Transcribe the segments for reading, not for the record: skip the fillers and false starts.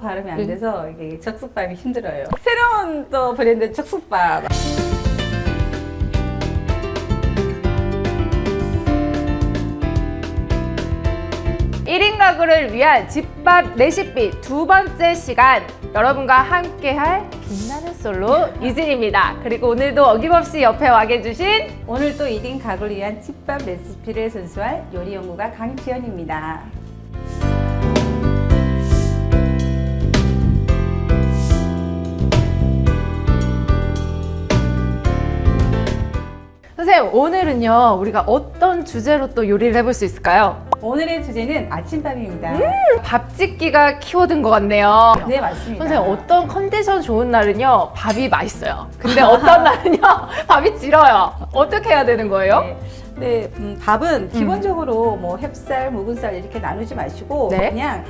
발음이 안 돼서 이게 적숙밥이 힘들어요. 새로운 또 브랜드 적숙밥. 1인 가구를 위한 집밥 레시피 두 번째 시간, 여러분과 함께할 빛나는 솔로 이진입니다. 그리고 오늘도 어김없이 옆에 와 계주신 오늘 또 1인 가구를 위한 집밥 레시피를 선수할 요리 연구가 강지연입니다. 선생님, 오늘은요 우리가 어떤 주제로 또 요리를 해볼 수 있을까요? 오늘의 주제는 아침밥입니다. 밥 짓기가 키워드인 것 같네요. 네, 맞습니다. 선생님, 어떤 컨디션 좋은 날은요 밥이 맛있어요. 근데 어떤 날은요 밥이 질어요. 어떻게 해야 되는 거예요? 네, 밥은 기본적으로 뭐 햅쌀, 묵은쌀 이렇게 나누지 마시고 네. 그냥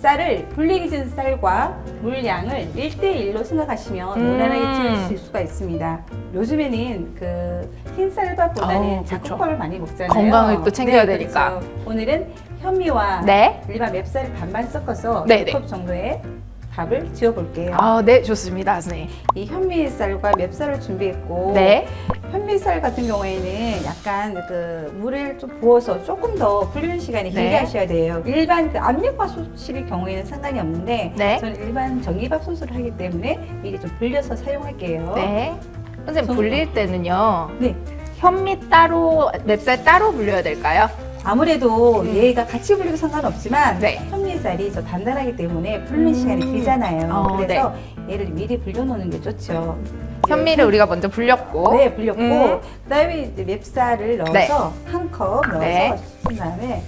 쌀을 불리기 전 쌀과 물량을 1대1로 생각하시면 무난하게 지으실 수가 있습니다. 요즘에는 그 흰쌀밥보다는 그렇죠. 잡곡밥을 많이 먹잖아요. 건강을 또 챙겨야 네, 되니까. 그렇죠. 오늘은 현미와 네. 일반 맵쌀을 반반 섞어서 네, 네. 2컵 정도의 밥을 지어볼게요. 네, 좋습니다, 선생님. 이 현미쌀과 맵쌀을 준비했고 네. 현미쌀 같은 경우에는 약간 그 물을 좀 부어서 조금 더 불리는 시간이 길게 네. 하셔야 돼요. 일반 그 압력밥솥일 경우에는 상관이 없는데 네. 저는 일반 전기밥솥을 하기 때문에 미리 좀 불려서 사용할게요. 네. 선생님, 전- 불릴 때는요 네. 현미 따로, 맵쌀 따로 불려야 될까요? 아무래도 얘가 같이 불려도 상관없지만 네. 현미쌀이 더 단단하기 때문에 불리는 시간이 길잖아요. 그래서 얘를 미리 불려놓는 게 좋죠. 현미를 우리가 먼저 불렸고. 네, 불렸고 그다음에 이제 맵쌀을 넣어서 네. 한 컵 넣어서 네. 식힌 다음에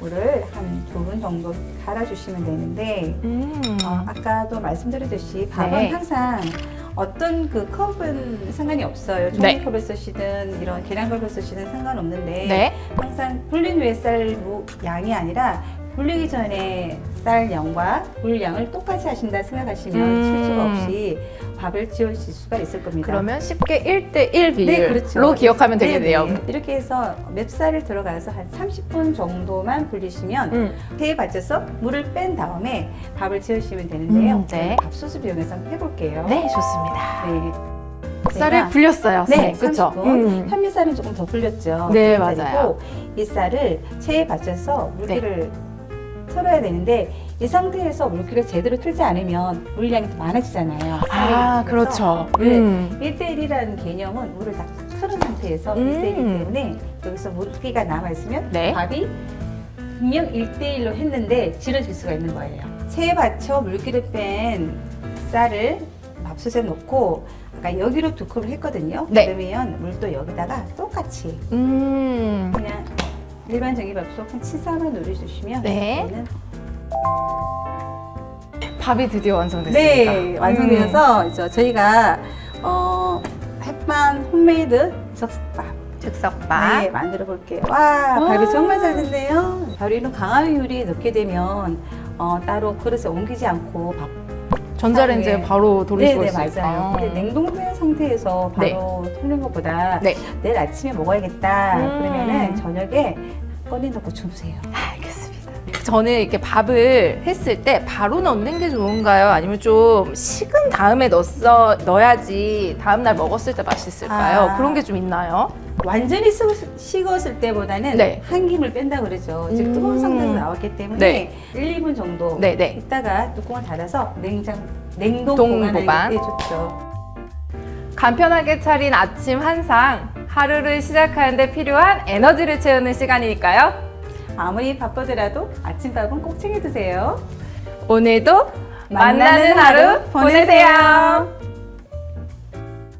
물을 한 2분 정도 갈아주시면 되는데 아까도 말씀드렸듯이 밥은 네. 항상 어떤 그 컵은 상관이 없어요. 네. 종이컵을 쓰시든 이런 계량컵을 쓰시든 상관없는데 네. 항상 불린 후에 쌀 양이 아니라 불리기 전에 쌀 양과 물 양을 똑같이 하신다 생각하시면 실수가 없이 밥을 지으실 수가 있을 겁니다. 그러면 쉽게 1대1 비율로 네, 그렇죠. 기억하면 네, 되겠네요. 네. 이렇게 해서 맵쌀을 들어가서 한 30분 정도만 불리시면 태에 받쳐서 물을 뺀 다음에 밥을 지으시면 되는데요. 네. 밥솥을 이용해서 한번 해볼게요. 네, 좋습니다. 네. 쌀을 제가- 불렸어요, 네, 선생님. 그렇죠? 30분. 현미쌀은 조금 더 불렸죠. 네, 그리고 맞아요. 이 쌀을 체에 받쳐서 물기를 틀어야 되는데 이 상태에서 물기를 제대로 틀지 않으면 물량이 더 많아지잖아요. 그렇죠. 1대1이라는 개념은 물을 다 틀은 상태에서 1대1이기 때문에 여기서 물기가 남아있으면 네. 밥이 분명 1대1로 했는데 질어질 수가 있는 거예요. 체에 받쳐 물기를 뺀 쌀을 밥솥에 넣고 아까 여기로 2컵을 했거든요. 네. 그러면 물도 여기다가 똑같이 그냥 일반 전기밥솥 한 치사만 누르주시면 네. 얘는 밥이 드디어 완성됐습니다. 네, 완성되어서 저희가 햇반 홈메이드 즉석밥 즉석밥. 네, 만들어 볼게요. 와, 밥이 정말 잘 됐네요. 바로 강화유리에 넣게 되면 따로 그릇에 옮기지 않고 밥 전자레인지에 네. 바로 돌릴 수가 네, 있어요. 맞아요. 근데 냉동된 상태에서 바로 털는 것보다 네. 내일 아침에 먹어야겠다. 음. 그러면은 저녁에 꺼내 놓고 주무세요. 알겠습니다. 저는 이렇게 밥을 했을 때 바로 넣는 게 좋은가요? 아니면 좀 식은 다음에 넣어야지 다음날 먹었을 때 맛있을까요? 그런 게 좀 있나요? 완전히 식었을 때보다는 네. 한 김을 뺀다 그러죠. 지금 뜨거운 상태에서 나왔기 때문에 네. 1, 2분 정도 네, 네. 있다가 뚜껑을 닫아서 냉동 보관. 보관하는 게 좋죠. 간편하게 차린 아침 한상, 하루를 시작하는데 필요한 에너지를 채우는 시간이니까요. 아무리 바쁘더라도 아침밥은 꼭 챙겨 드세요. 오늘도 만나는 하루 보내세요.